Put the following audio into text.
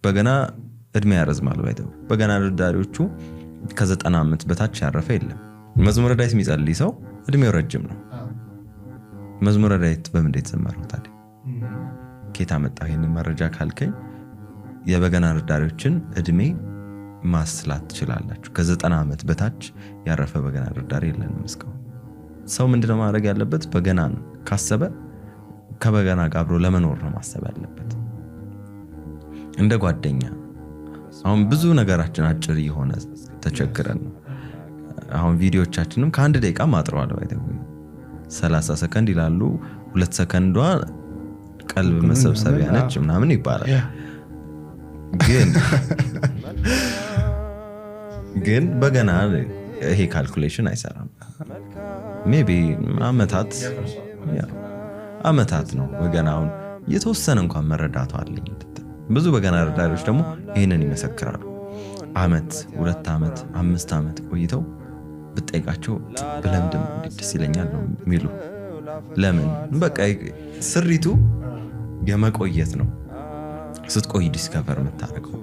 በገና እድሜ ያረዝማል ባይተው በገና ደርዳሪዎቹ ከ90 ዓመት በታች ያረፈ የለም መዝሙረ ዳዊት የሚጸልይ ሰው እድሜው ረጅም ነው መዝሙረ ዳዊት በምን የተዘመረው ታዲያ ኬታ መጣ ይሄን መረጃ ካልከኝ የበገና ደርዳሪዎችን እድሜ ማስላት ትችላላችሁ ከ90 ዓመት በታች ያረፈ በገና ደርዳሪ የለንም እስካሁን ሰው ምንድነው ማድረግ ያለበት በገናን ካሰበ ከበገና ጋር አብሮ ለመኖር ነው ማሰብ ያለበት እንደ ጓደኛ አሁን ብዙ ነገራችን አጭር የሆነ ተቸግረን ነው አሁን ቪዲዮቻችንም ከ1 ደቂቃ ማጥረዋል ባይተው 30 ሰከንድ ይላሉ 2 ሰከንዷ ቀልብ መሰብሰቢያ ነች ምናምን ይባላል ግን በገና ይሄ ካልኩሌሽን አይሰራም ሜቢ አመታት ነው በገናውን የተወሰነ እንኳን መረዳቱ አለኝ ብዙ በገና ደርዳሪዎች ደግሞ ይሄንን ይመሰክራሉ አመት 2 አመት 5 አመት ቆይተው በጠይቃቸው በለምድም ደስ ይለኛል ነው የሚሉ ለምን በቃ ስሪቱ የመቆየት ነው ስትቆይ ዲስከቨር መታረቀው